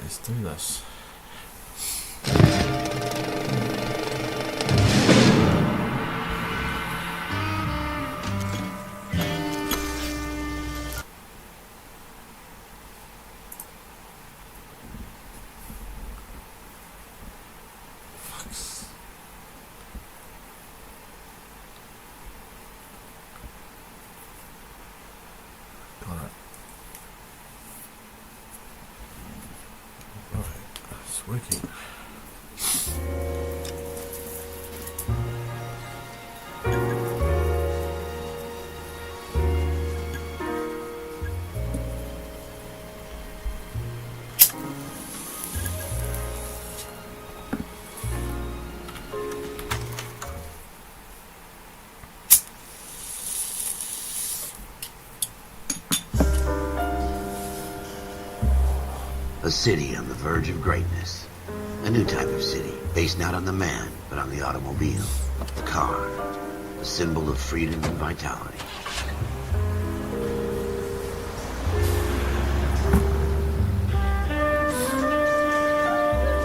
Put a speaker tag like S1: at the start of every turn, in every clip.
S1: let's do this. Working.
S2: A city on the verge of greatness. A new type of city, based not on the man, but on the automobile. The car. A symbol of freedom and vitality.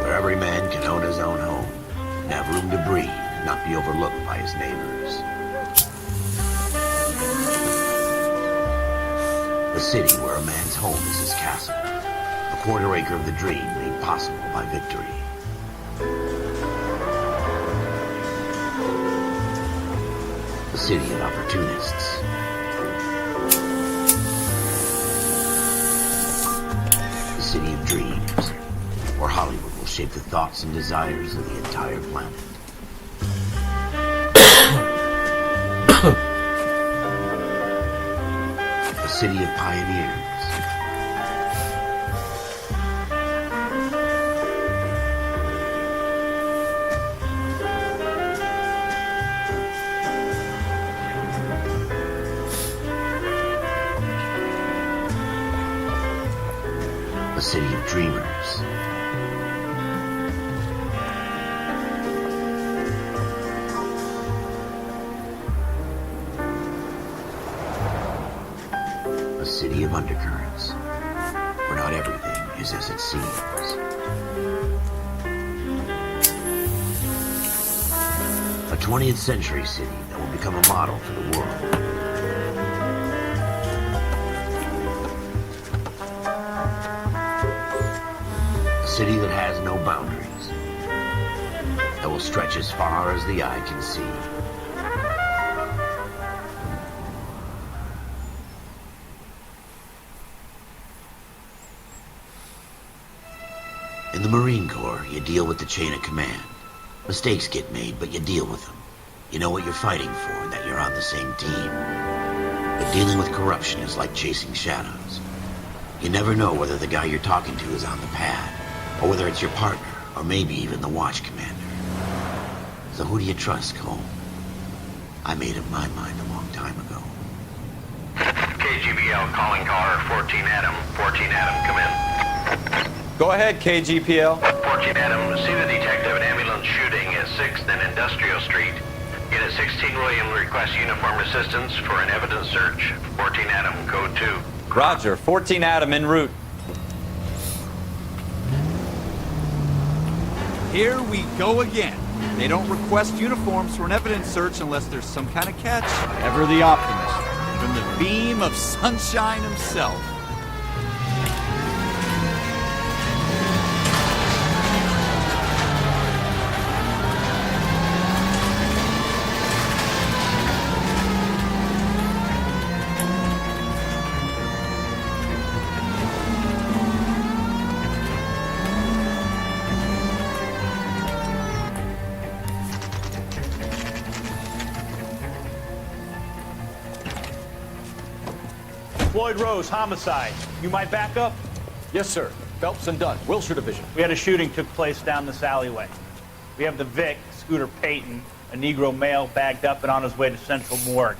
S2: Where every man can own his own home, and have room to breathe, and not be overlooked by his neighbors. A city where a man's home is his castle. A quarter acre of the dream made possible by victory. A city of opportunists. A city of dreams, where Hollywood will shape the thoughts and desires of the entire planet. A city of pioneers. A city of dreamers. A city of undercurrents, where not everything is as it seems. A 20th century city that will become a model for the world. A city that has no boundaries, that will stretch as far as the eye can see. In the Marine Corps, you deal with the chain of command. Mistakes get made, but you deal with them. You know what you're fighting for, and that you're on the same team. But dealing with corruption is like chasing shadows. You never know whether the guy you're talking to is on the pad, or whether it's your partner, or maybe even the watch commander. So who do you trust, Cole? I made up my mind a long time ago.
S3: KGBL calling caller 14 Adam. 14 Adam, come in.
S4: Go ahead, KGPL.
S3: 14 Adam, see the detective, an ambulance shooting at 6th and Industrial Street. Unit 16 William requests uniform assistance for an evidence search. 14 Adam, code 2.
S4: Roger, 14 Adam en route.
S5: Here we go again. They don't request uniforms for an evidence search unless there's some kind of catch. Ever the optimist. From the beam of sunshine himself.
S6: Floyd Rose, homicide. You might back up?
S7: Yes, sir. Phelps and Dunn, Wilshire Division.
S6: We had a shooting took place down this alleyway. We have the Vic, Scooter Payton, a Negro male bagged up and on his way to Central Morgue.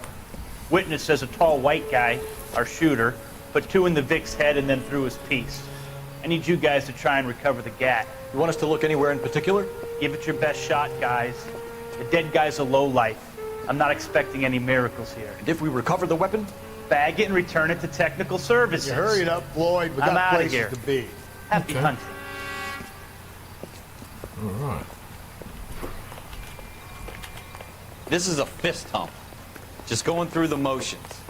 S6: Witness says a tall white guy, our shooter, put 2 in the Vic's head and then threw his piece. I need you guys to try and recover the gat.
S7: You want us to look anywhere in particular?
S6: Give it your best shot, guys. The dead guy's a lowlife. I'm not expecting any miracles here.
S7: And if we recover the weapon?
S6: Bag it and return it to technical services.
S8: You hurried up, Floyd. We
S6: I'm
S8: got
S6: outta
S8: places
S6: here.
S8: to be.
S6: Happy hunting.
S1: All right.
S4: This is a fist hump. Just going through the motions.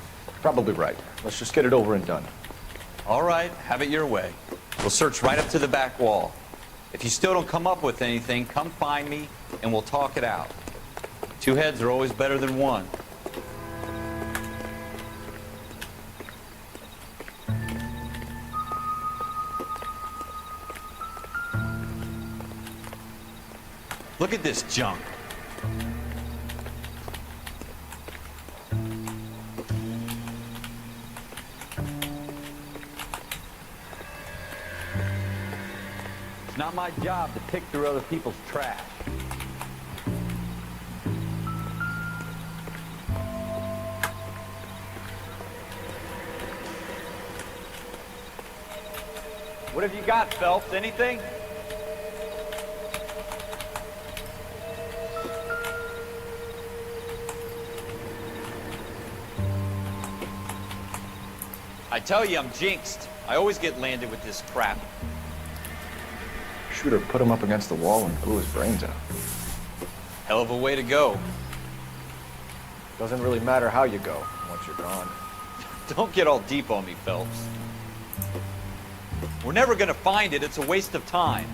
S7: Probably right. Let's just get it over and done.
S4: All right, have it your way. We'll search right up to the back wall. If you still don't come up with anything, come find me and we'll talk it out. Two heads are always better than one. Look at this junk. It's not my job to pick through other people's trash. What have you got, Phelps? Anything? I tell you, I'm jinxed. I always get landed with this crap.
S7: Shooter put him up against the wall and blew his brains out.
S4: Hell of a way to go.
S7: Doesn't really matter how you go once you're gone.
S4: Don't get all deep on me, Phelps. We're never gonna find it. It's a waste of time.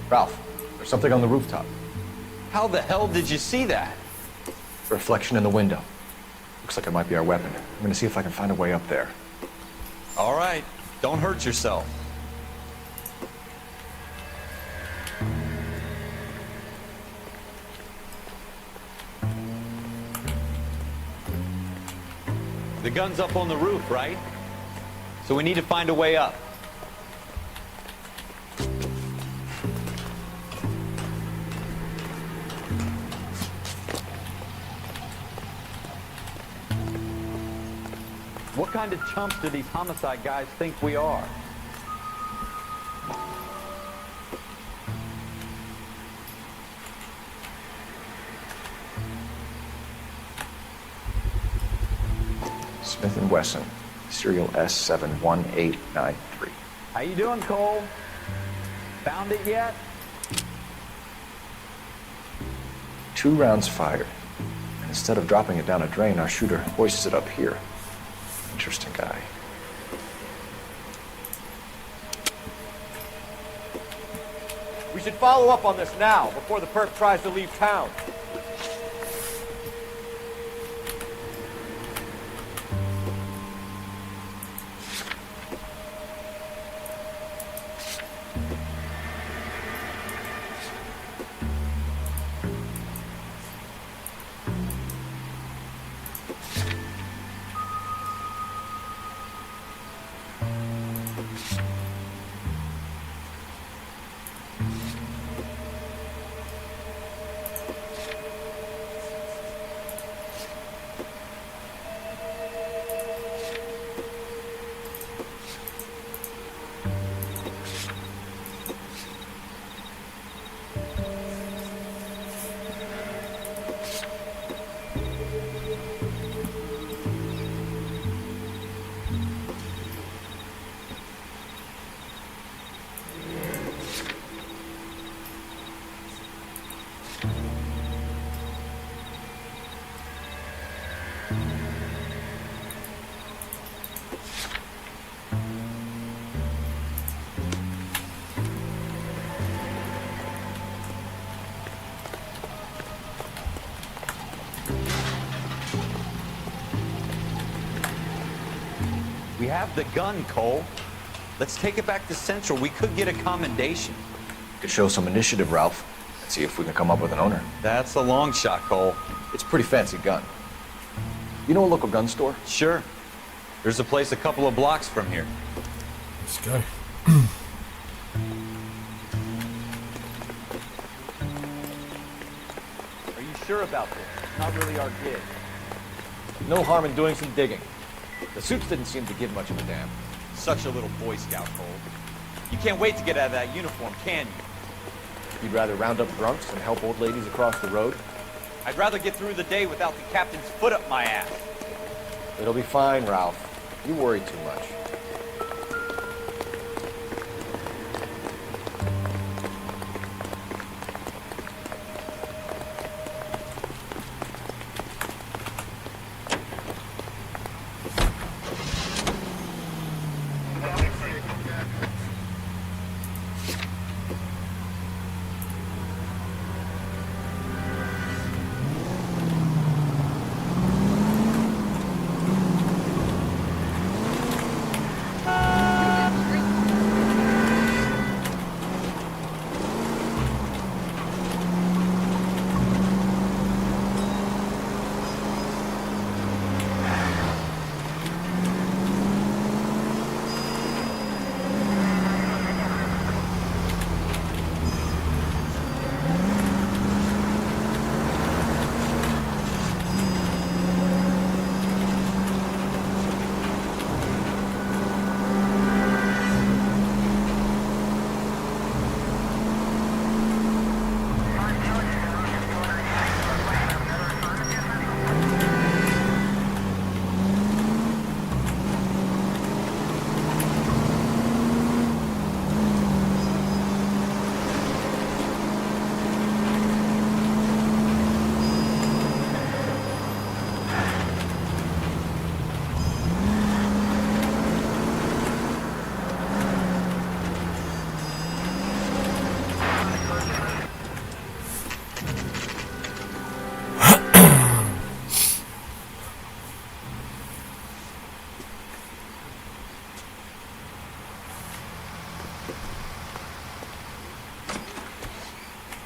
S7: Ralph, there's something on the rooftop.
S4: How the hell did you see that?
S7: Reflection in the window. Looks like it might be our weapon. I'm gonna see if I can find a way up there.
S4: All right, don't hurt yourself. The gun's up on the roof, right? So we need to find a way up. What kind of chumps do these homicide guys think we are?
S7: Smith & Wesson, serial S71893.
S4: How you doing, Cole? Found it yet?
S7: 2 rounds fired. And instead of dropping it down a drain, our shooter hoists it up here. Interesting guy.
S5: We should follow up on this now, before the perp tries to leave town.
S4: We have the gun, Cole. Let's take it back to Central. We could get a commendation.
S7: Could show some initiative, Ralph, and see if we can come up with an owner.
S4: That's a long shot, Cole.
S7: It's a pretty fancy gun. You know a local gun store?
S4: Sure. There's a place a couple of blocks from here.
S1: Let's go.
S5: Are you sure about this? It's not really our gig.
S7: No harm in doing some digging. The suits didn't seem to give much of a damn.
S4: Such a little Boy Scout, Cole. You can't wait to get out of that uniform, can you?
S7: You'd rather round up drunks than help old ladies across the road?
S4: I'd rather get through the day without the captain's foot up my ass.
S7: It'll be fine, Ralph. You worry too much.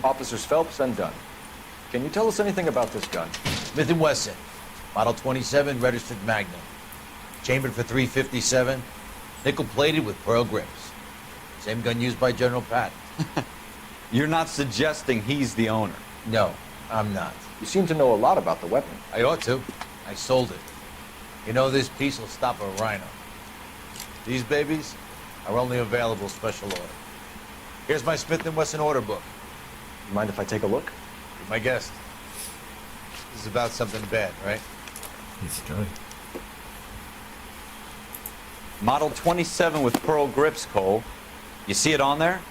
S7: Officers Phelps and Dunn. Can you tell us anything about this gun?
S1: Smith & Wesson, Model 27, registered Magnum. Chambered for .357, nickel-plated with pearl grips. Same gun used by General Patton.
S4: You're not suggesting he's the owner.
S1: No, I'm not.
S7: You seem to know a lot about the weapon.
S1: I ought to. I sold it. You know, this piece will stop a rhino. These babies are only available special order. Here's my Smith & Wesson order book.
S7: You mind if I take a look?
S1: Be my guest. This is about something bad, right?
S8: He's going.
S4: Model 27 with pearl grips, Cole. You see it on there?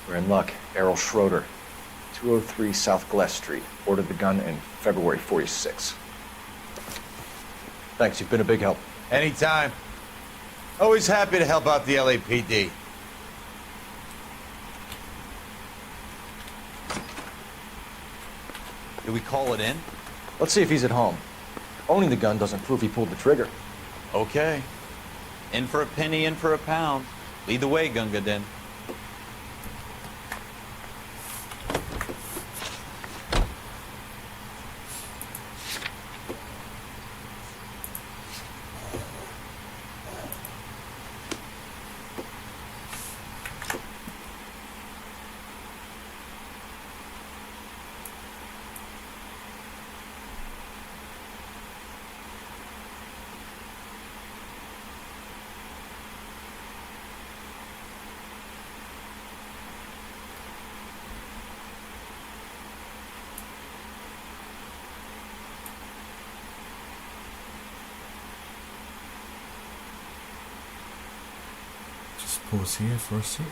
S7: We're in luck. Errol Schroeder, 203 South Glass Street. Ordered the gun in February '46. Thanks, you've been a big help.
S1: Anytime. Always happy to help out the LAPD.
S4: Do we call it in?
S7: Let's see if he's at home. Owning the gun doesn't prove he pulled the trigger.
S4: Okay. In for a penny, in for a pound. Lead the way, Gunga Din.
S8: Just pause here for a sec.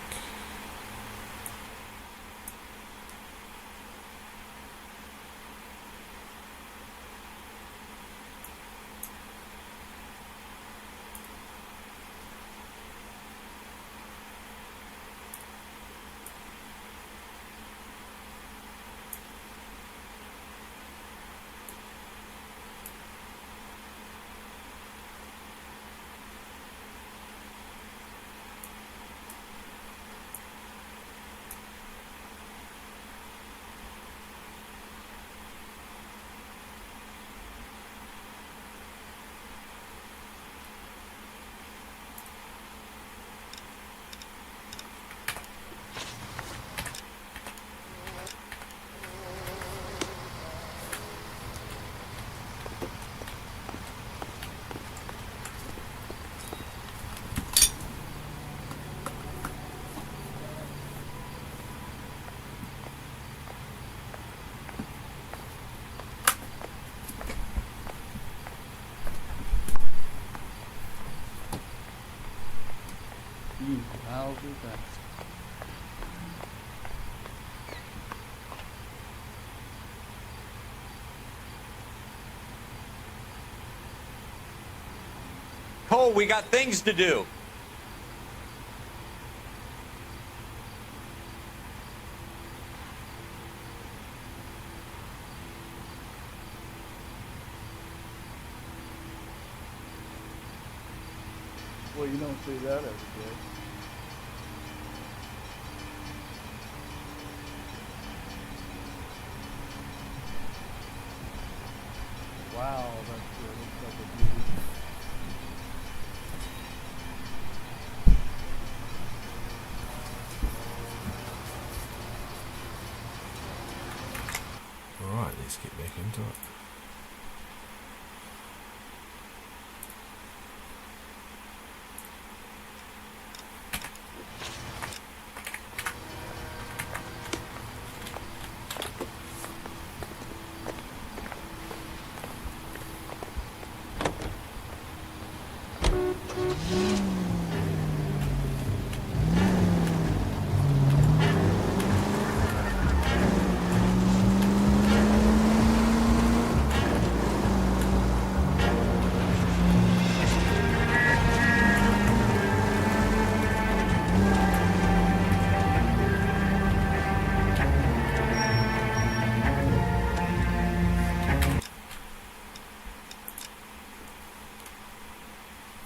S4: Cole, we got things to do.
S9: Well, you don't see that every day. Wow, that sure looks like a beauty.
S8: Alright, let's get back into it.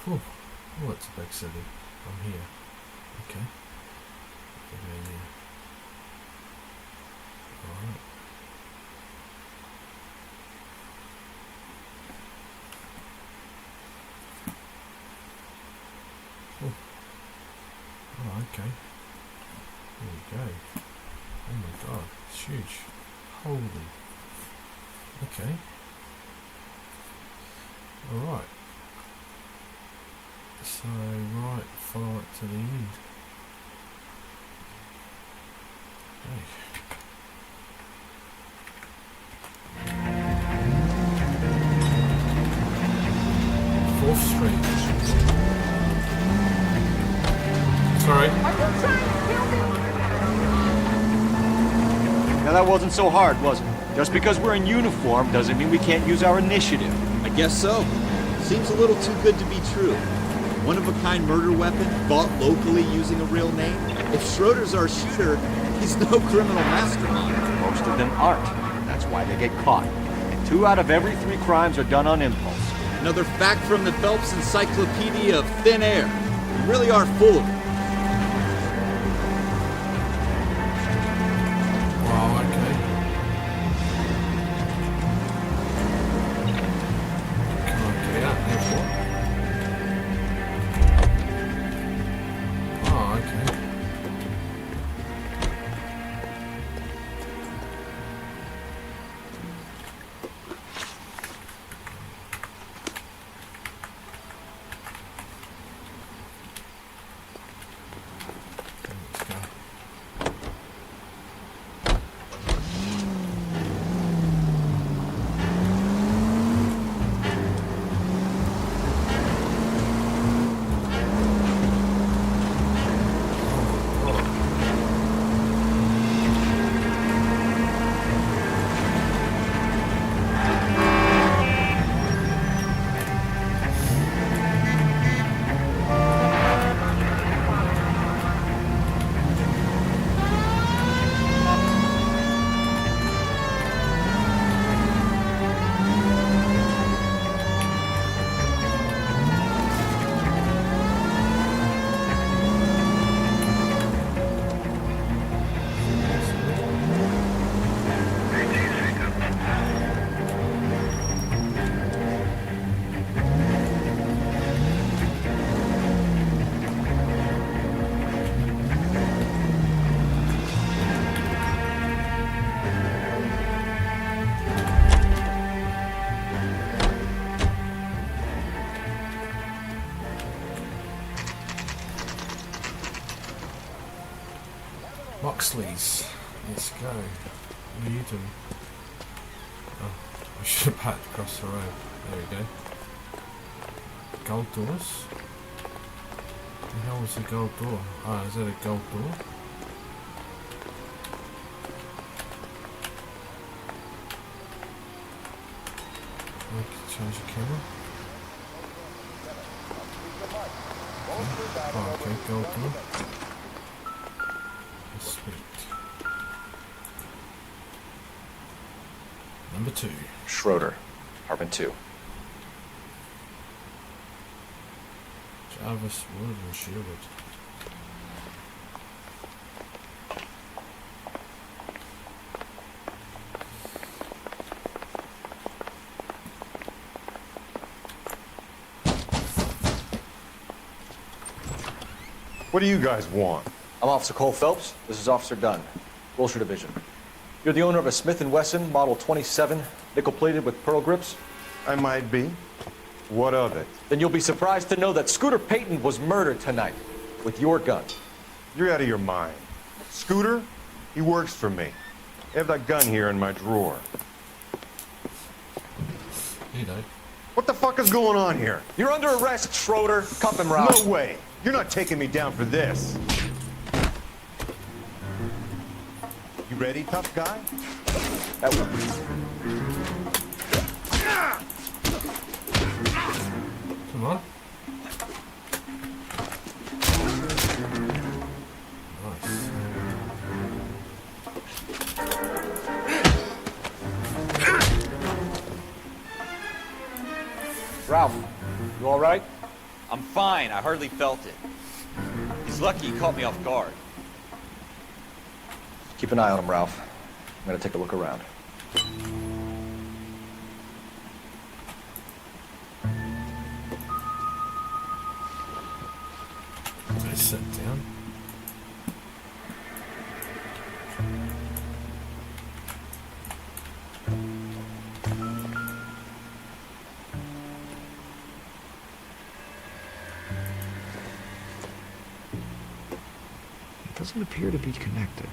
S8: Oh, it's a big city. I'm here. Okay. Okay, yeah. Alright. Oh. Oh, okay. There we go. Oh my god, it's huge. Holy. Okay. Alright. So, right, follow it to the end. Okay. 4th Street. Sorry.
S7: Now that wasn't so hard, was it? Just because we're in uniform doesn't mean we can't use our initiative.
S5: I guess so. Seems a little too good to be true. One-of-a-kind murder weapon, bought locally using a real name. If Schroeder's our shooter, he's no criminal mastermind.
S7: Most of them aren't. That's why they get caught. And 2 out of every 3 crimes are done on impulse.
S5: Another fact from the Phelps Encyclopedia of Thin Air. You really are full of it.
S8: Wow, okay. Can't get out there, what? Oh, okay. Let's go. Moxley's. Let's go. What are you doing? Oh, I should have packed across the road. There we go. Gold doors. The hell was the gold door? Ah, is that a gold door? I can change the camera. Oh, okay, gold door. Sweet. Number 2.
S7: Schroeder, apartment 2.
S8: Jarvis, Wood, and Sherwood.
S10: What do you guys want?
S7: I'm Officer Cole Phelps. This is Officer Dunn, Wilshire Division. You're the owner of a Smith & Wesson Model 27, nickel-plated with pearl grips?
S10: I might be. What of it?
S7: Then you'll be surprised to know that Scooter Payton was murdered tonight with your gun.
S10: You're out of your mind. Scooter? He works for me. I have that gun here in my drawer.
S8: You know.
S10: What the fuck is going on here?
S7: You're under arrest, Schroeder. Cuff him, Ralph.
S10: No way. You're not taking me down for this. You ready, tough guy?
S7: That one.
S8: Come on. Nice.
S7: Ralph, you all right?
S4: I'm fine. I hardly felt it. He's lucky he caught me off guard.
S7: Keep an eye on him, Ralph. I'm gonna take a look around.
S8: I sit down.
S11: It doesn't appear to be connected.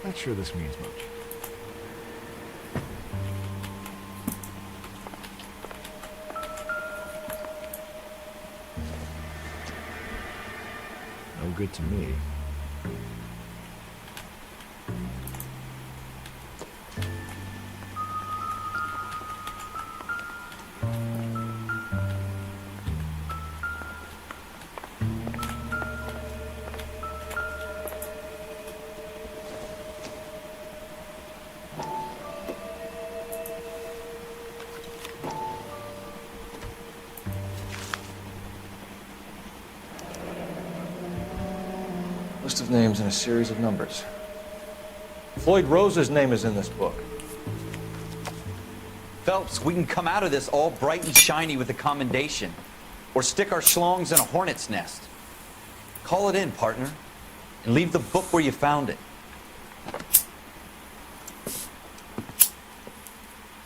S11: Not sure this means much. No good to me.
S7: List of names and a series of numbers. Floyd Rose's name is in this book.
S4: Phelps, we can come out of this all bright and shiny with a commendation. Or stick our schlongs in a hornet's nest. Call it in, partner. And leave the book where you found it.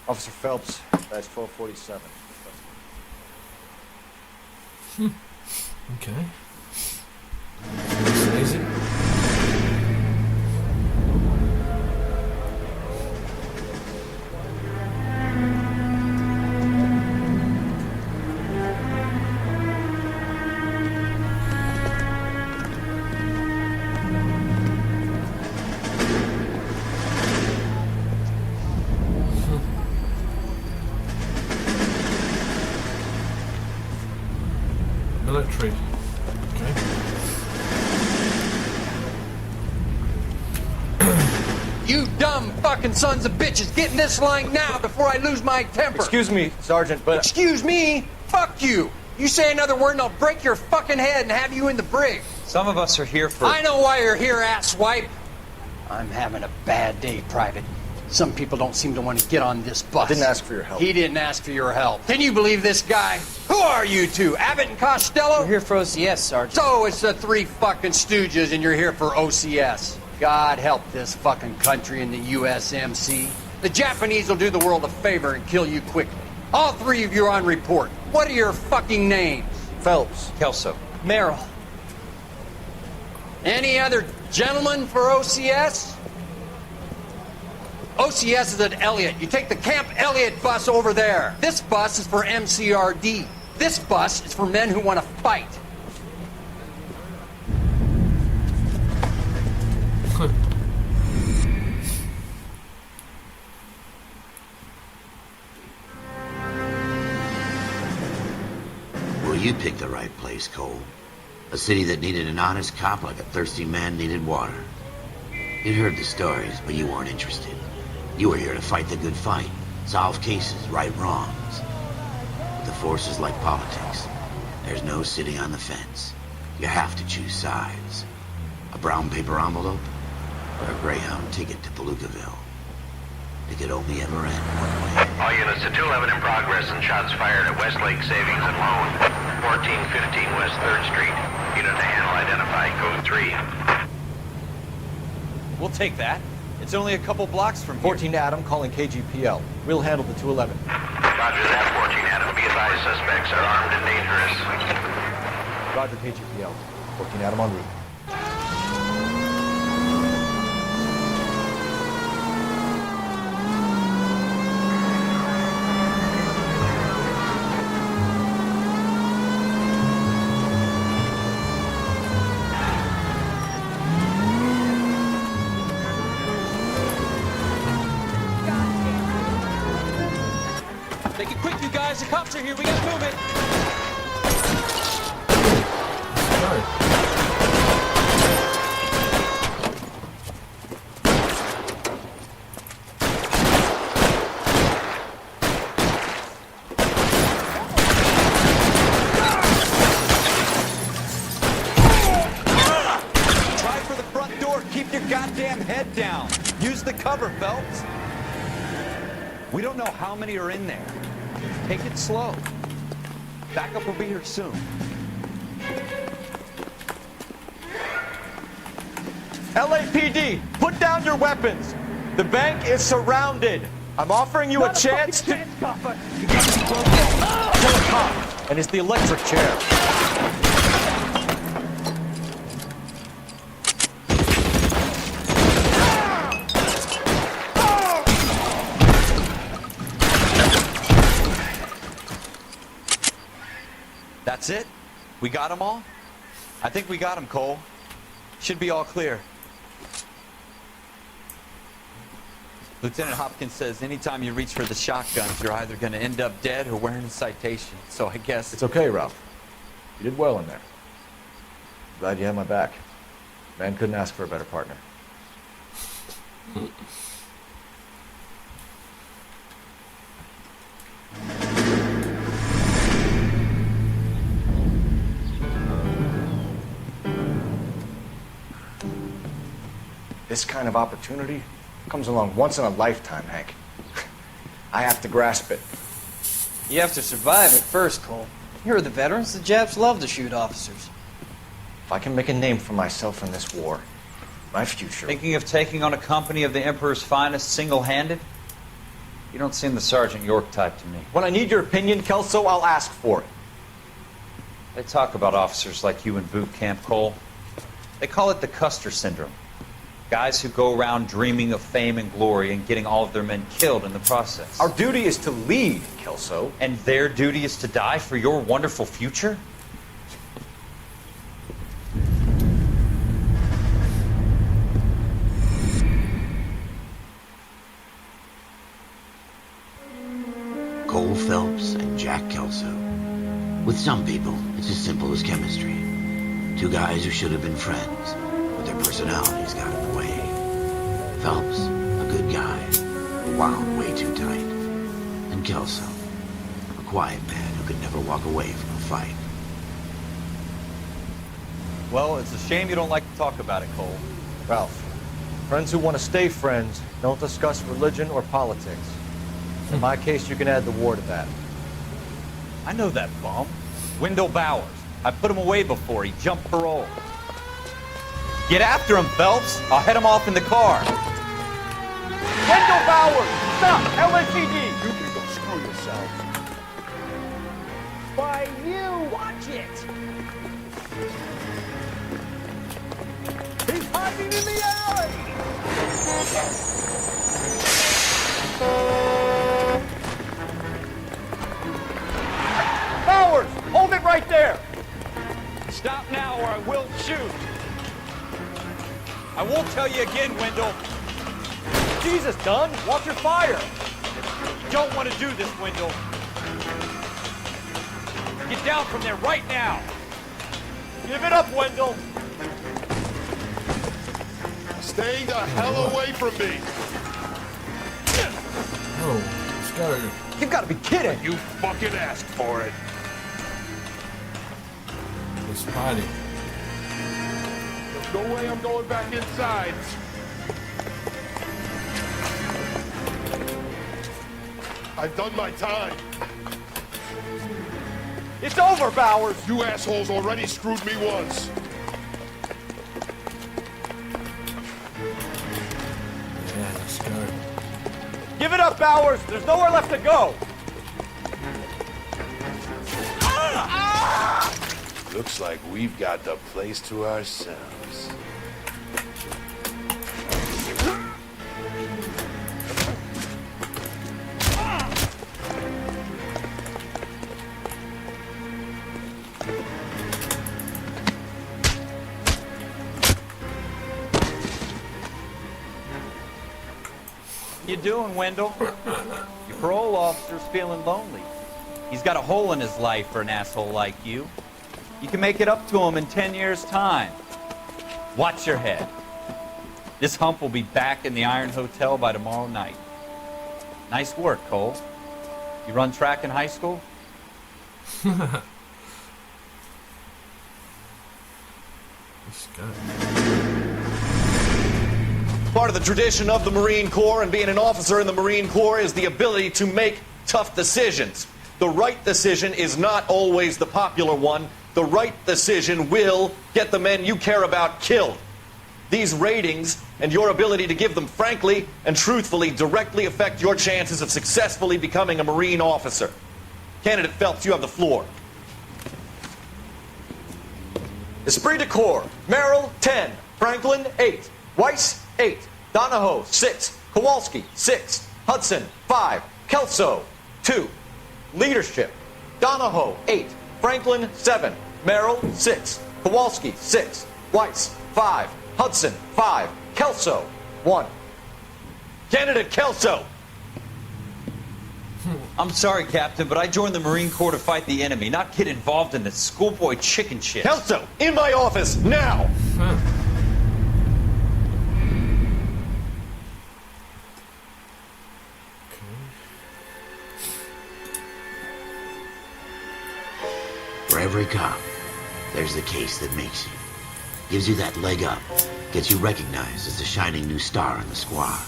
S7: Officer Phelps, that's 1247.
S8: Okay. Nice and easy. Military. Okay.
S12: You dumb fucking sons of bitches, get in this line now before I lose my temper.
S7: Excuse me, Sergeant, but...
S12: Excuse me? Fuck you. You say another word and I'll break your fucking head and have you in the brig.
S4: Some of us are here for...
S12: I know why you're here, asswipe. I'm having a bad day, Private. Some people don't seem to want to get on this bus.
S7: I didn't ask for your help.
S12: He didn't ask for your help. Can you believe this guy? Who are you two? Abbott and Costello?
S13: We're here for OCS, Sergeant.
S12: So it's the three fucking stooges and you're here for OCS. God help this fucking country and the USMC. The Japanese will do the world a favor and kill you quickly. All three of you are on report. What are your fucking names?
S7: Phelps.
S4: Kelso.
S12: Merrill. Any other gentlemen for OCS? OCS is at Elliott. You take the Camp Elliott bus over there. This bus is for MCRD. This bus is for men who want to fight.
S2: Well, you picked the right place, Cole. A city that needed an honest cop like a thirsty man needed water. You'd heard the stories, but you weren't interested. You were here to fight the good fight, solve cases, right wrongs. But the force is like politics. There's no sitting on the fence. You have to choose sides. A brown paper envelope or a Greyhound ticket to Palookaville. It could only ever end one way.
S3: All units to 211 in progress and shots fired at Westlake Savings and Loan, 1415 West 3rd Street. Unit to handle identify, code 3.
S4: We'll take that. It's only a couple blocks from here.
S7: 14 Adam calling KGPL. We'll handle the 211.
S3: Roger that, 14 Adam. Be advised, suspects are armed and dangerous.
S7: Roger KGPL. 14 Adam en route.
S4: Make it quick, you guys. The cops are here. We gotta move it. Try for the front door. Keep your goddamn head down. Use the cover, Phelps. We don't know how many are in there. Take it slow. Backup will be here soon.
S5: LAPD, put down your weapons. The bank is surrounded. I'm offering you a chance to... Kill a cop, and it's the electric chair.
S4: That's it? We got them all? I think we got them, Cole. Should be all clear. Lieutenant Hopkins says anytime you reach for the shotguns, you're either going to end up dead or wearing a citation. So I guess...
S7: It's okay, Ralph. You did well in there. Glad you had my back. Man couldn't ask for a better partner. This kind of opportunity comes along once in a lifetime, Hank. I have to grasp it.
S13: You have to survive it first, Cole. Here are the veterans. The Japs love to shoot officers.
S7: If I can make a name for myself in this war, my future...
S4: Thinking of taking on a company of the Emperor's finest single-handed? You don't seem the Sergeant York type to me.
S7: When I need your opinion, Kelso, I'll ask for it.
S4: They talk about officers like you in boot camp, Cole. They call it the Custer Syndrome. Guys who go around dreaming of fame and glory and getting all of their men killed in the process.
S7: Our duty is to lead, Kelso.
S4: And their duty is to die for your wonderful future?
S2: Cole Phelps and Jack Kelso. With some people, it's as simple as chemistry. Two guys who should have been friends, but their personalities got in the way. Phelps, a good guy, wound way too tight. And Kelso, a quiet man who could never walk away from a fight.
S4: Well, it's a shame you don't like to talk about it, Cole.
S7: Ralph, friends who want to stay friends don't discuss religion or politics. In my case, you can add the war to that.
S4: I know that bum. Wendell Bowers. I put him away before he jumped parole. Get after him, Phelps. I'll head him off in the car.
S5: Wendell Bowers! Stop! LAPD! You can go screw yourself.
S13: By you! Watch it!
S4: He's hiding in the alley! Powers! Hold it right there! Stop now or I will shoot! I won't tell you again, Wendell. Jesus, Dunn, watch your fire! You don't want to do this, Wendell. Get down from there right now! Give it up, Wendell!
S10: Stay the hell away from me!
S8: Oh, let's go.
S4: You've got to be kidding!
S10: You fucking asked for it!
S8: Let's party.
S10: There's no way I'm going back inside. I've done my time.
S4: It's over, Bowers!
S10: You assholes already screwed me once.
S8: Yeah, let's go.
S4: Give it up, Bowers! There's nowhere left to go!
S10: Looks like we've got the place to ourselves.
S4: You doing, Wendell? Your parole officer's feeling lonely. He's got a hole in his life for an asshole like you. You can make it up to him in 10 years' time. Watch your head. This hump will be back in the Iron Hotel by tomorrow night. Nice work, Cole. You run track in high school?
S8: Let's go.
S14: Part of the tradition of the Marine Corps and being an officer in the Marine Corps is the ability to make tough decisions. The right decision is not always the popular one. The right decision will get the men you care about killed. These ratings and your ability to give them frankly and truthfully directly affect your chances of successfully becoming a Marine officer. Candidate Phelps, you have the floor. Esprit de Corps, Merrill, 10. Franklin, 8. Weiss, 8. Donahoe, 6. Kowalski, 6. Hudson, 5. Kelso, 2. Leadership, Donahoe, 8. Franklin, 7. Merrill, 6. Kowalski, 6. Weiss, 5. Hudson, 5. Kelso, 1. Candidate Kelso!
S4: I'm sorry, Captain, but I joined the Marine Corps to fight the enemy, not get involved in this schoolboy chicken shit.
S14: Kelso, in my office, now!
S2: For every cop, there's the case that makes you. Gives you that leg up. Gets you recognized as the shining new star in the squad.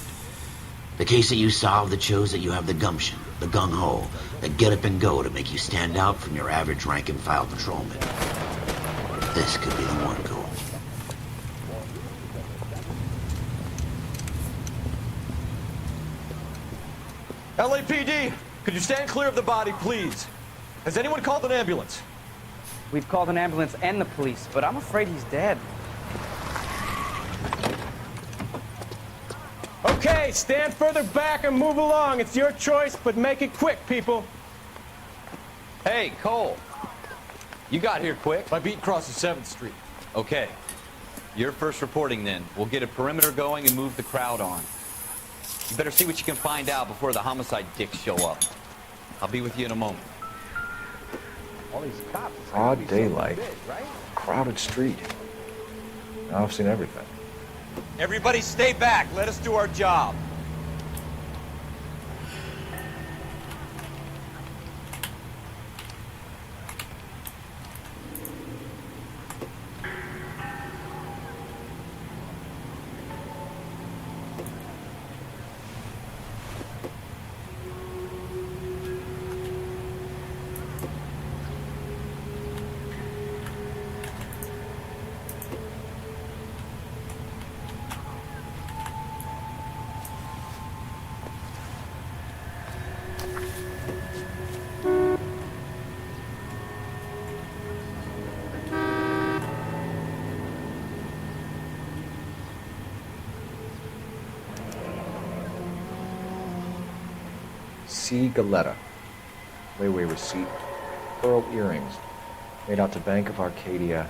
S2: The case that you solve that shows that you have the gumption, the gung-ho, the get up and go to make you stand out from your average rank-and-file patrolman. This could be the one, Cole.
S4: LAPD, could you stand clear of the body, please? Has anyone called an ambulance?
S15: We've called an ambulance and the police, but I'm afraid he's dead.
S16: Okay, stand further back and move along. It's your choice, but make it quick, people.
S4: Hey, Cole. You got here quick. My beat crosses 7th Street. Okay. You're first reporting then. We'll get a perimeter going and move the crowd on. You better see what you can find out before the homicide dicks show up. I'll be with you in a moment.
S7: All these cops. Broad daylight. Crowded street. Now I've seen everything.
S4: Everybody stay back. Let us do our job.
S7: C. Galetta. Layaway receipt. Pearl earrings. Made out to Bank of Arcadia.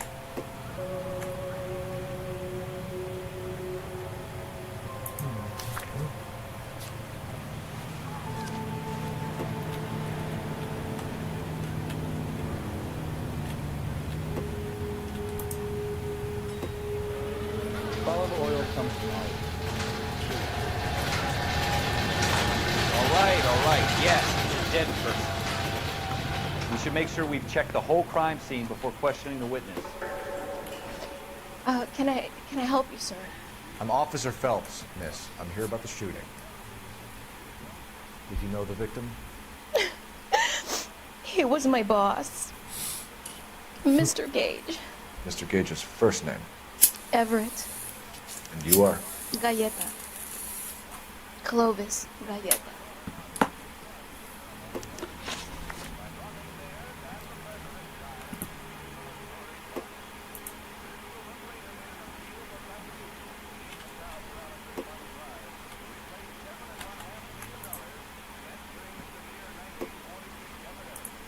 S4: Olive oil comes from olive. All right, yes, it's a dead person. We should make sure we've checked the whole crime scene before questioning the witness.
S17: Can I help you, sir?
S1: I'm Officer Phelps, miss. I'm here about the shooting. Did you know the victim?
S17: He was my boss, Mr. Gage.
S7: Mr. Gage's first name.
S17: Everett.
S7: And you are?
S17: Galleta. Clovis Galleta.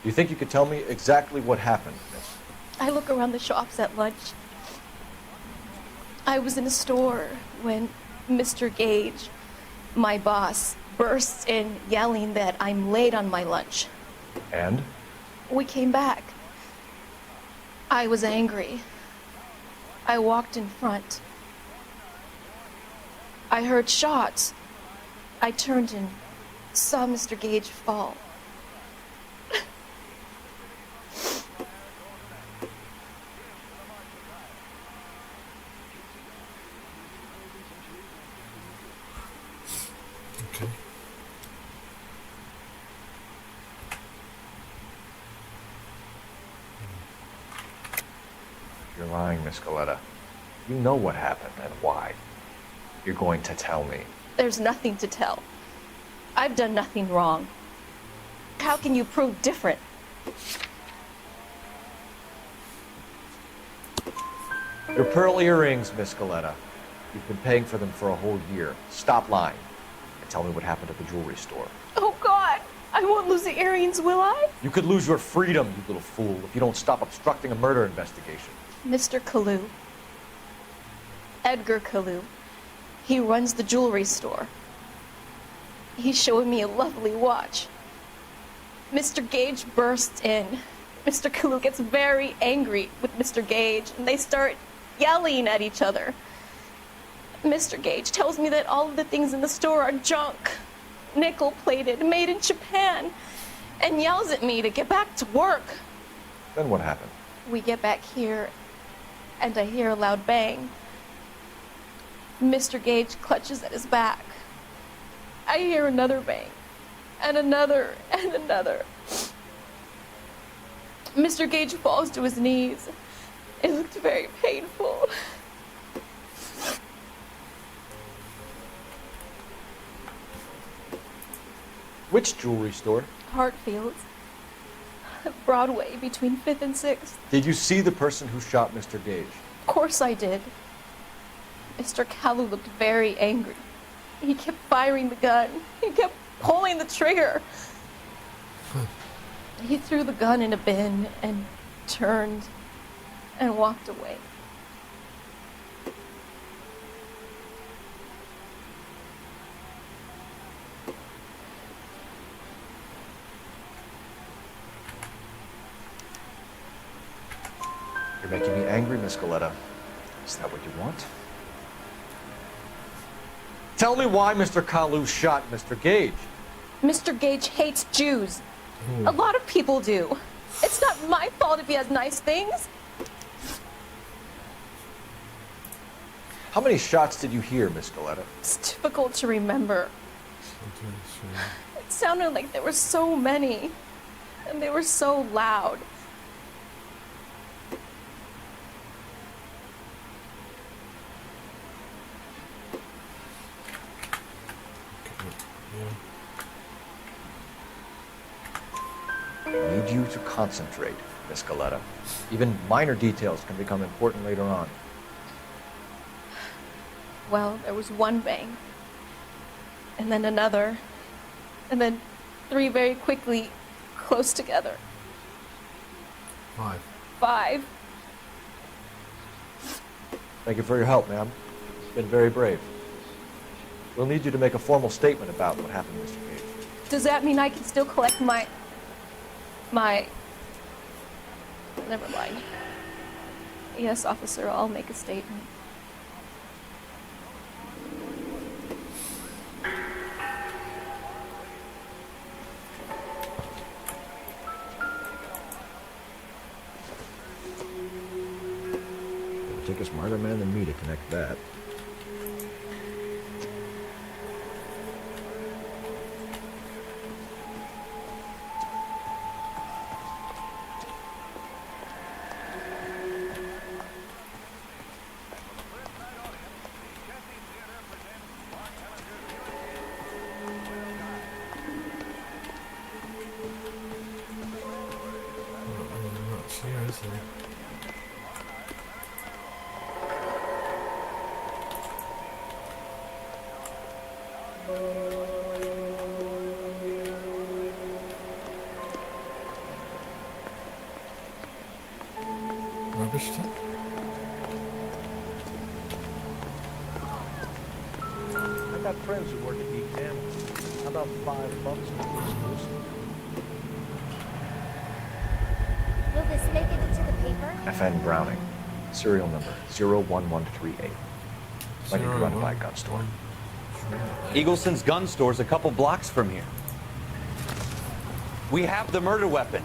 S1: Do you think you could tell me exactly what happened, miss?
S17: I look around the shops at lunch. I was in a store when Mr. Gage, my boss, bursts in yelling that I'm late on my lunch.
S7: And?
S17: We came back. I was angry. I walked in front. I heard shots. I turned and saw Mr. Gage fall.
S8: Okay.
S7: You're lying, Miss Galetta. You know what happened and why. You're going to tell me.
S17: There's nothing to tell. I've done nothing wrong. How can you prove different?
S1: Your pearl earrings, Miss Galetta. You've been paying for them for a whole year. Stop lying and tell me what happened at the jewelry store.
S17: Oh, God! I won't lose the earrings, will I?
S1: You could lose your freedom, you little fool, if you don't stop obstructing a murder investigation.
S17: Mr. Kalu. Edgar Kalu. He runs the jewelry store. He's showing me a lovely watch. Mr. Gage bursts in. Mr. Kalu gets very angry with Mr. Gage, and they start yelling at each other. Mr. Gage tells me that all of the things in the store are junk, nickel-plated, made in Japan, and yells at me to get back to work.
S7: Then what happened?
S17: We get back here, and I hear a loud bang. Mr. Gage clutches at his back. I hear another bang, and another, and another. Mr. Gage falls to his knees. It looked very painful.
S1: Which jewelry store?
S17: Hartfield's. Broadway, between 5th and 6th.
S1: Did you see the person who shot Mr. Gage?
S17: Of course I did. Mr. Kalu looked very angry. He kept firing the gun. He kept pulling the trigger. He threw the gun in a bin and turned and walked away.
S7: You're making me angry, Miss Galetta. Is that what you want?
S1: Tell me why Mr. Kalu shot Mr. Gage.
S17: Mr. Gage hates Jews. A lot of people do. It's not my fault if he has nice things.
S1: How many shots did you hear, Miss Galetta?
S17: It's difficult to remember. It sounded like there were so many, and they were so loud.
S7: I need you to concentrate, Miss Galetta. Even minor details can become important later on.
S17: Well, there was one bang, and then another, and then 3 very quickly, close together.
S8: 5.
S17: 5.
S7: Thank you for your help, ma'am. You've been very brave. We'll need you to make a formal statement about what happened, Mr. Gage.
S17: Does that mean I can still collect my... Never mind. Yes, officer, I'll make a statement.
S11: It'll take a smarter man than me to connect that.
S8: Here, is there? Rubbish tip?
S9: I got friends who work at the exam. How about $5 exclusive?
S18: Will this make it into the paper?
S7: FN Browning, serial number 01138. Ready to run by gun store.
S4: Eagleson's gun store's a couple blocks from here. We have the murder weapon.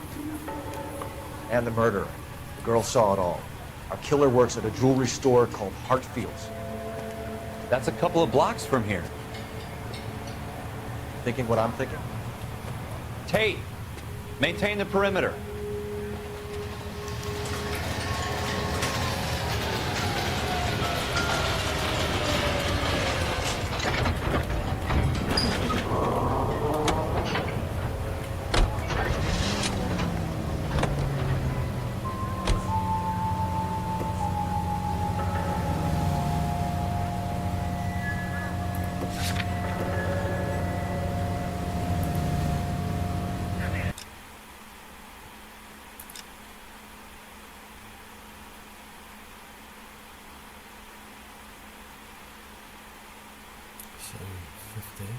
S7: And the murderer. The girl saw it all. Our killer works at a jewelry store called Hartfield's.
S4: That's a couple of blocks from here.
S7: Thinking what I'm thinking?
S4: Tate, maintain the perimeter.
S8: So, 50.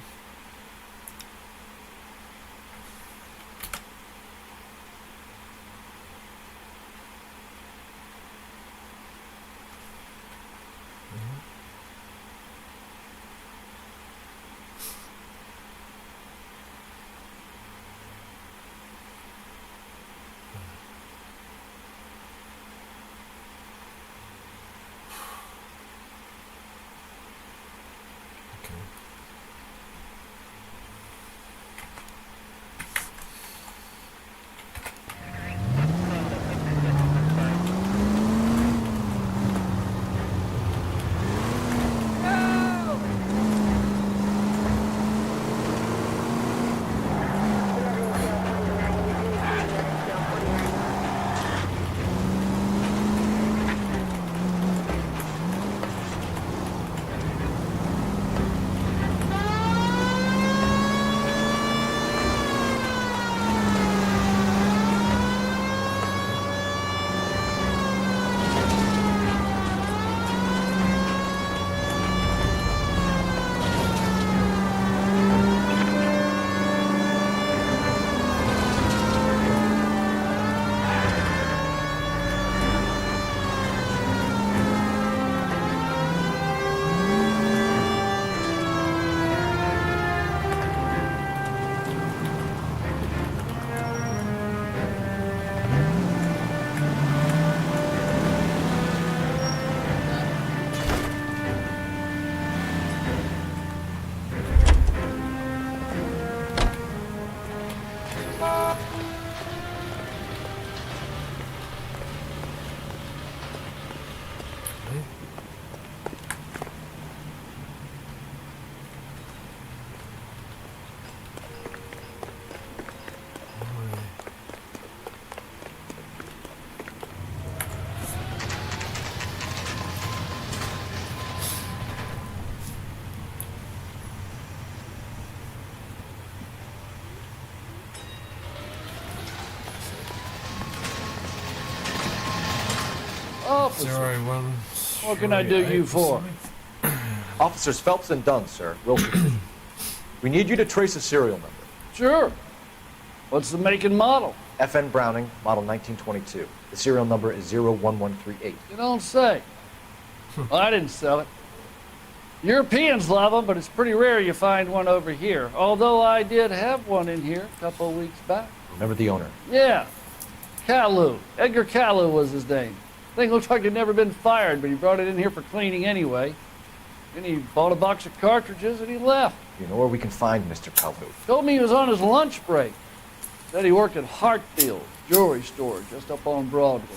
S16: officer.
S8: 01.
S16: What can I do you for?
S19: Officers Phelps and Dunn, sir. Wilson. We need you to trace a serial number.
S16: Sure. What's the make and model?
S19: FN Browning, model 1922. The serial number is 01138.
S16: You don't say. Well, I didn't sell it. Europeans love them, but it's pretty rare you find one over here. Although I did have one in here a couple of weeks back.
S19: Remember the owner?
S16: Yeah. Kalu. Edgar Kalu was his name. Thing looked like he'd never been fired, but he brought it in here for cleaning anyway. Then he bought a box of cartridges and he left.
S19: You know where we can find Mr. Kalu?
S16: Told me he was on his lunch break. Said he worked at Hartfield jewelry store just up on Broadway.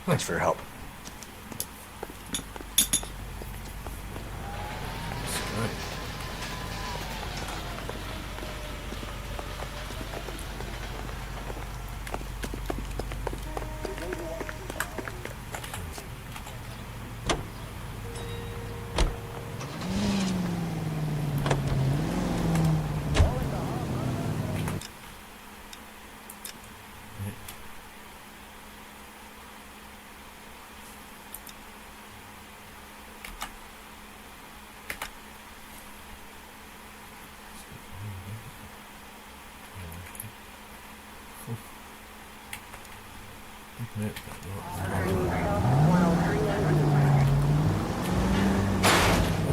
S19: Thanks for your help.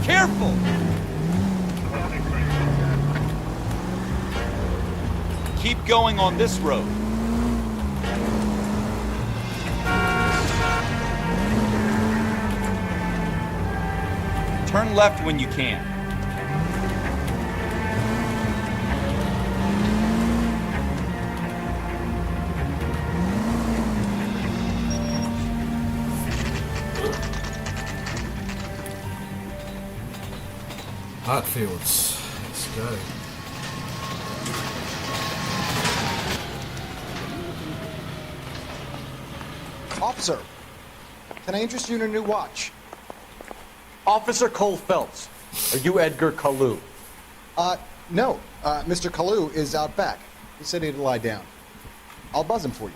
S4: Careful! Keep going on this road. Turn left when you can.
S8: Hatfields. Let's go.
S20: Officer, can I interest you in a new watch?
S19: Officer Cole Phelps. Are you Edgar Kalu?
S20: No. Mr. Kalu is out back. He said he'd lie down. I'll buzz him for you.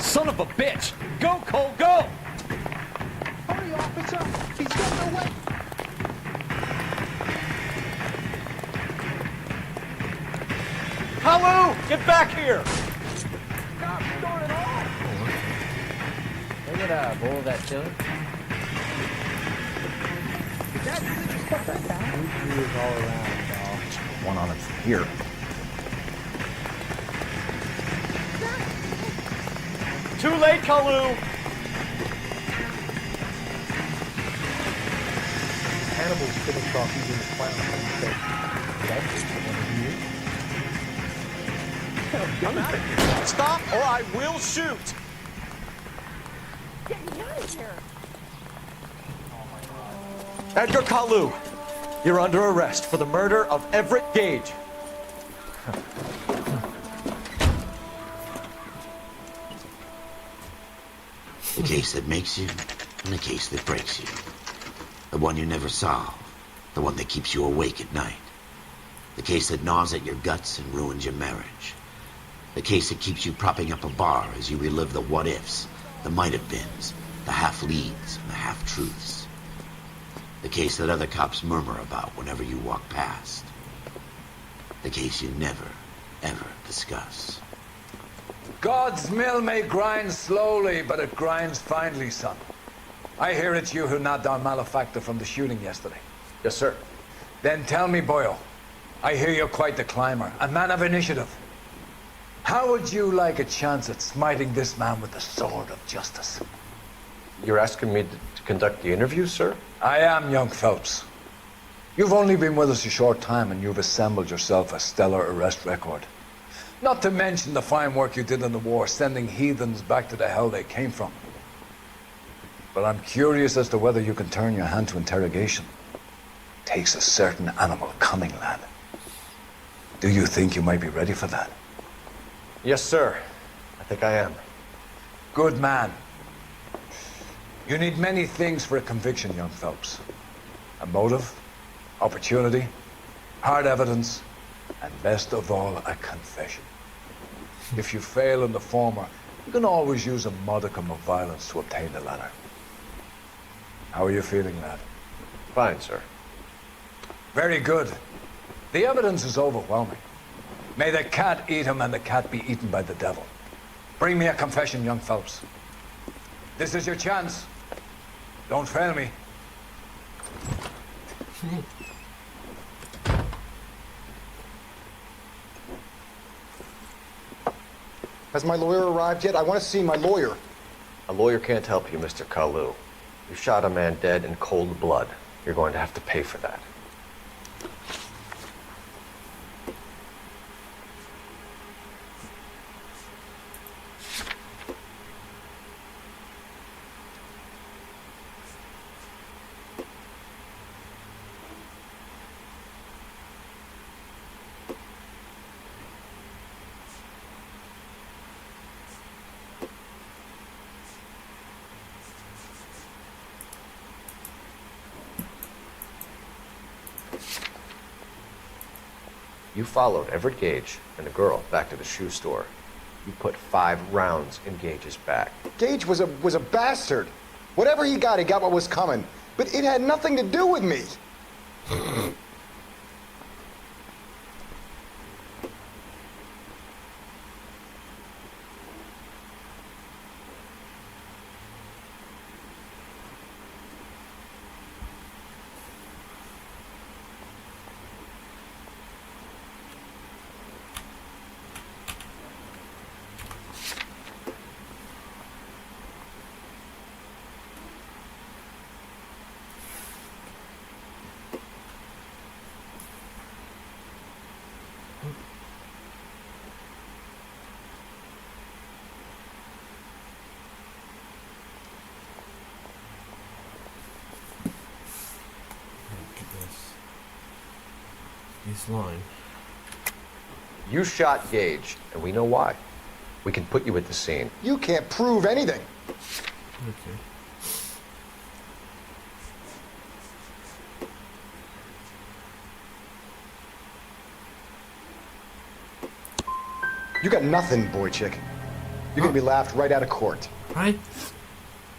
S4: Son of a bitch! Go, Cole, go!
S20: Hurry, officer! He's getting away!
S4: Kalu! Get back here!
S15: Look at a bowl of that chili. All around, dog.
S19: One on it from here.
S4: Too late, Kalu!
S9: Hannibal's finished off using the clown thing, so that's just one of you.
S4: Stop or I will shoot!
S18: Get me out of here.
S19: Edgar Kalu, you're under arrest for the murder of Everett Gage.
S2: The case that makes you, and the case that breaks you. The one you never solve. The one that keeps you awake at night. The case that gnaws at your guts and ruins your marriage. The case that keeps you propping up a bar as you relive the what-ifs, the might-have-beens, the half-leads, and the half-truths. The case that other cops murmur about whenever you walk past. The case you never, ever discuss.
S21: God's mill may grind slowly, but it grinds finely, son. I hear it's you who nabbed our malefactor from the shooting yesterday.
S19: Yes, sir.
S21: Then tell me, Boyle, I hear you're quite the climber, a man of initiative. How would you like a chance at smiting this man with the sword of justice?
S19: You're asking me to conduct the interview, sir?
S21: I am, young Phelps. You've only been with us a short time and you've assembled yourself a stellar arrest record. Not to mention the fine work you did in the war, sending heathens back to the hell they came from. But I'm curious as to whether you can turn your hand to interrogation. Takes a certain animal cunning, lad. Do you think you might be ready for that?
S19: Yes, sir. I think I am.
S21: Good man. You need many things for a conviction, young Phelps. A motive, opportunity, hard evidence, and best of all, a confession. If you fail in the former, you can always use a modicum of violence to obtain the latter. How are you feeling, lad?
S19: Fine, sir.
S21: Very good. The evidence is overwhelming. May the cat eat him and the cat be eaten by the devil. Bring me a confession, young Phelps. This is your chance. Don't fail me.
S20: Has my lawyer arrived yet? I want to see my lawyer.
S19: A lawyer can't help you, Mr. Kalu. You shot a man dead in cold blood. You're going to have to pay for that. You followed Everett Gage and the girl back to the shoe store. You put 5 rounds in Gage's back.
S20: Gage was a bastard. Whatever he got what was coming. But it had nothing to do with me.
S8: He's lying.
S19: You shot Gage, and we know why. We can put you at the scene.
S20: You can't prove anything.
S8: Okay.
S20: You got nothing, boy chick. You're gonna be laughed right out of court.
S8: Right?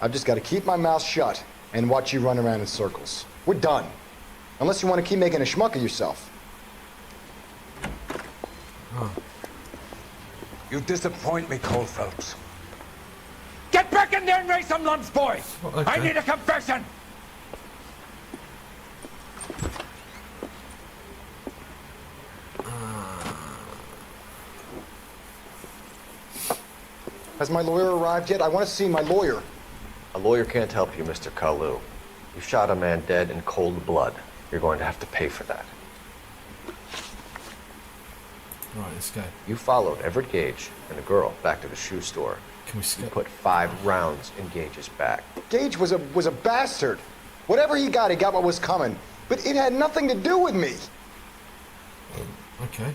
S20: I've just got to keep my mouth shut and watch you run around in circles. We're done. Unless you want to keep making a schmuck of yourself.
S21: You disappoint me, Cole Phelps.
S6: Get back in there and raise some lumps, boy!
S8: Okay.
S6: I need a confession!
S20: Has my lawyer arrived yet? I want to see my lawyer.
S19: A lawyer can't help you, Mr. Kalu. You shot a man dead in cold blood. You're going to have to pay for that.
S8: Right, let's go.
S19: You followed Everett Gage and the girl back to the shoe store.
S8: Can we skip?
S19: You put 5 rounds in Gage's back.
S20: Gage was a bastard. Whatever he got what was coming. But it had nothing to do with me.
S8: Okay.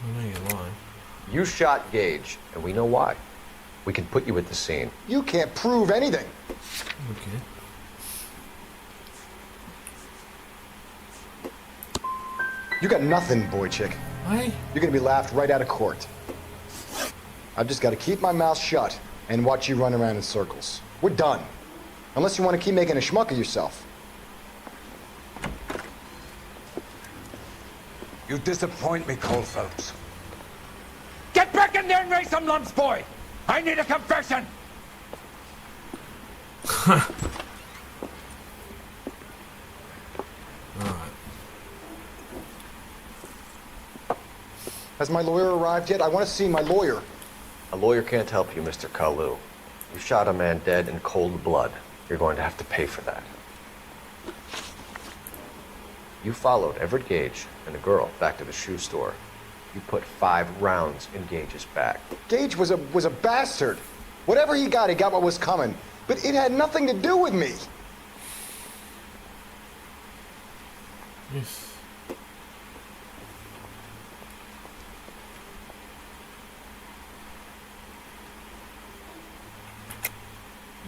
S8: I know you're lying.
S19: You shot Gage, and we know why. We can put you at the scene.
S20: You can't prove anything.
S8: Okay.
S20: You got nothing, boy chick.
S8: Hey?
S20: You're gonna be laughed right out of court. I've just got to keep my mouth shut and watch you run around in circles. We're done. Unless you want to keep making a schmuck of yourself.
S21: You disappoint me, Cole Phelps.
S6: Get back in there and raise some lumps, boy! I need a confession!
S20: Has my lawyer arrived yet? I want to see my lawyer.
S19: A lawyer can't help you, Mr. Kalu. You shot a man dead in cold blood. You're going to have to pay for that. You followed Everett Gage and the girl back to the shoe store. You put 5 rounds in Gage's back.
S20: Gage was a bastard. Whatever he got what was coming. But it had nothing to do with me.
S8: Yes.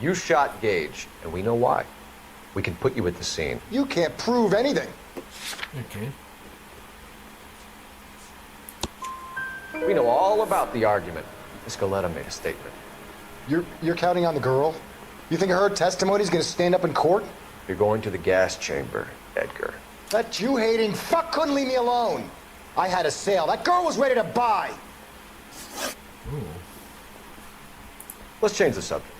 S19: You shot Gage, and we know why. We can put you at the scene.
S20: You can't prove anything.
S8: Okay.
S19: We know all about the argument. Escaleta made a statement.
S20: You're counting on the girl? You think her testimony's gonna stand up in court?
S19: You're going to the gas chamber, Edgar.
S20: That Jew-hating fuck couldn't leave me alone. I had a sale. That girl was ready to buy.
S8: Ooh.
S19: Let's change the subject.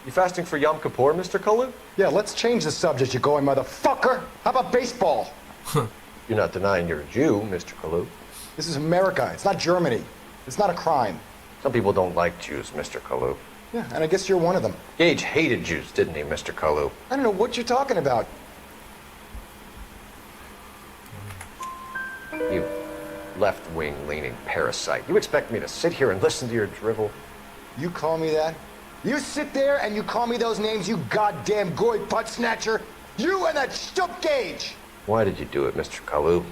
S19: You fasting for Yom Kippur, Mr. Kalu?
S20: Yeah, let's change the subject, you going motherfucker. How about baseball?
S19: You're not denying you're a Jew, Mr. Kalu.
S20: This is America. It's not Germany. It's not a crime.
S19: Some people don't like Jews, Mr. Kalu.
S20: Yeah, and I guess you're one of them.
S19: Gage hated Jews, didn't he, Mr. Kalu?
S20: I don't know what you're talking about.
S19: You left-wing leaning parasite. You expect me to sit here and listen to your drivel?
S20: You call me that? You sit there and you call me those names, you goddamn goy putt snatcher? You and that stup Gage!
S19: Why did you do it, Mr. Kalu?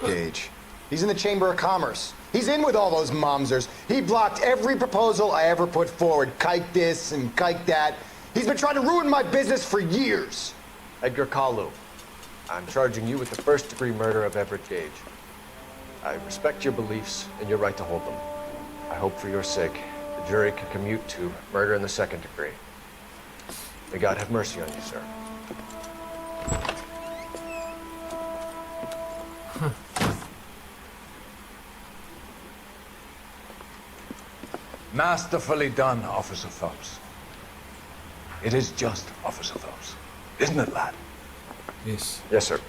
S20: Gage. He's in the Chamber of Commerce. He's in with all those momsers. He blocked every proposal I ever put forward. Kike this and kike that. He's been trying to ruin my business for years.
S19: Edgar Kalu, I'm charging you with the first-degree murder of Everett Gage. I respect your beliefs and your right to hold them. I hope for your sake the jury can commute to murder in the second degree. May God have mercy on you, sir.
S21: Masterfully done, Officer Phelps. It is just Officer Phelps. Isn't it, lad?
S8: Yes.
S19: Yes, sir.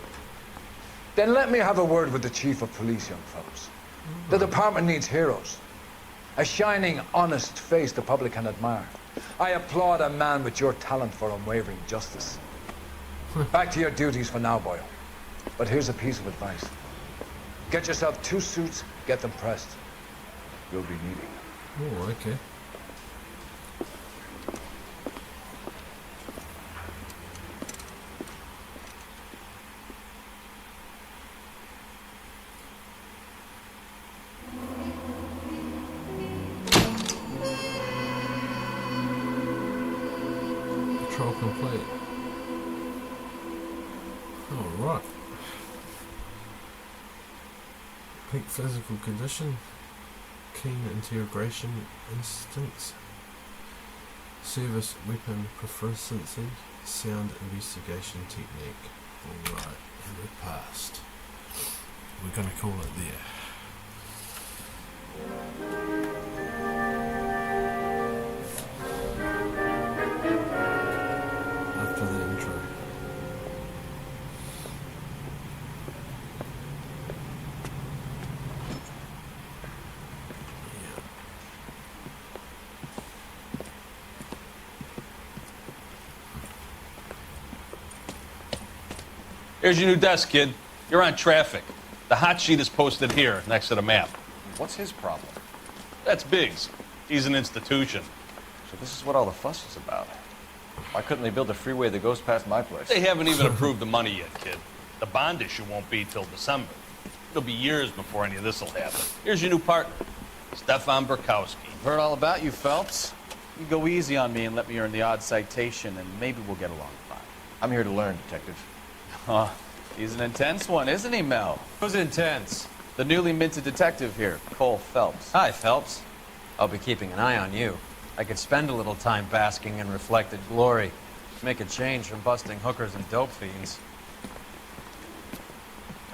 S21: Then let me have a word with the Chief of Police, young Phelps. The department needs heroes. A shining, honest face the public can admire. I applaud a man with your talent for unwavering justice. Back to your duties for now, Boyle. But here's a piece of advice. Get yourself 2 suits, get them pressed. You'll be needing them.
S8: Oh, okay. Patrol complete. All right. Peak physical condition. Keen integration instincts, service weapon proficiency, sound investigation technique. Alright, and we're passed. We're gonna call it there. After the intro.
S12: Here's your new desk, kid. You're on traffic. The hot sheet is posted here, next to the map.
S14: What's his problem?
S12: That's Biggs. He's an institution.
S14: So this is what all the fuss is about. Why couldn't they build a freeway that goes past my place?
S12: They haven't even approved the money yet, kid. The bond issue won't be till December. It'll be years before any of this will happen. Here's your new partner, Stefan Burkowski.
S22: Heard all about you, Phelps. You go easy on me and let me earn the odd citation, and maybe we'll get along fine.
S14: I'm here to learn, Detective.
S22: Oh, he's an intense one, isn't he, Mel?
S23: Who's intense?
S22: The newly minted detective here, Cole Phelps.
S23: Hi, Phelps. I'll be keeping an eye on you. I could spend a little time basking in reflected glory. Make a change from busting hookers and dope fiends.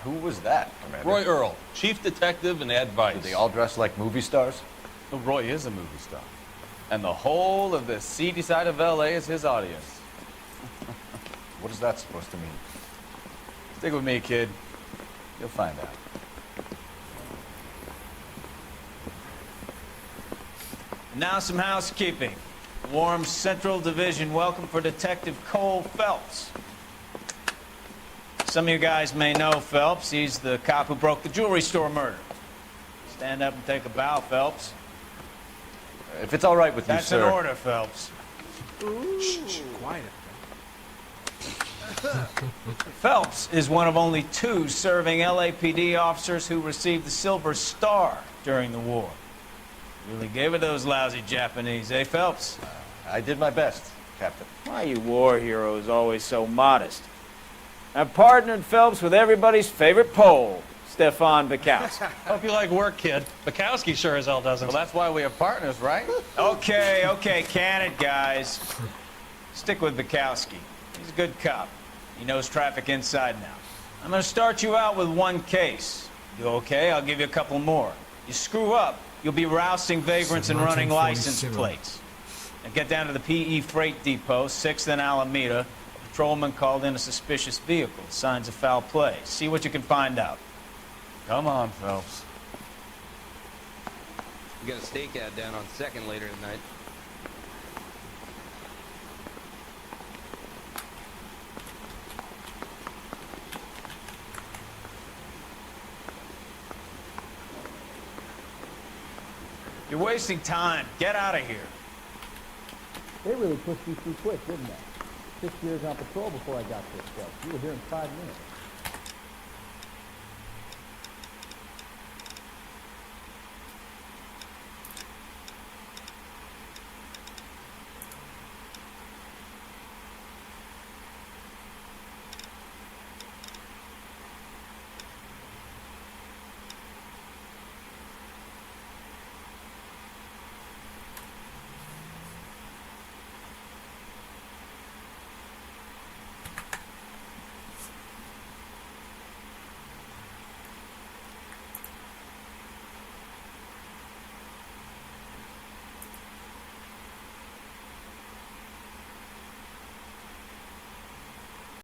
S14: Who was that, Commander?
S12: Roy Earl, chief detective and advice.
S14: Do they all dress like movie stars?
S22: Well, Roy is a movie star. And the whole of the seedy side of L.A. is his audience.
S14: What is that supposed to mean?
S22: Stick with me, kid. You'll find out. Now some housekeeping. Warm Central Division welcome for Detective Cole Phelps. Some of you guys may know Phelps. He's the cop who broke the jewelry store murder. Stand up and take a bow, Phelps.
S14: If it's all right with you,
S22: That's
S14: sir.
S22: an order, Phelps.
S9: Shh, quiet.
S22: Phelps is one of only 2 serving LAPD officers who received the Silver Star during the war. Really gave it those lousy Japanese, eh, Phelps?
S14: I did my best.
S1: Captain.
S22: Why are you war heroes always so modest? I've partnered Phelps with everybody's favorite Pole, Stefan Bukowski.
S12: Hope you like work, kid. Bukowski sure as hell doesn't.
S1: Well, that's why we are partners, right?
S22: Okay, can it, guys. Stick with Bukowski. He's a good cop. He knows traffic inside and out. I'm gonna start you out with one case. You okay? I'll give you a couple more. You screw up, you'll be rousting vagrants and running license plates. Now get down to the PE Freight Depot, 6th and Alameda. A patrolman called in a suspicious vehicle. Signs of foul play. See what you can find out.
S1: Come on, Phelps.
S3: We got a stakeout down on 2nd later tonight.
S22: You're wasting time. Get out of here.
S9: They really pushed you through quick, didn't they? 6 years on patrol before I got this stuff. You were here in 5 minutes.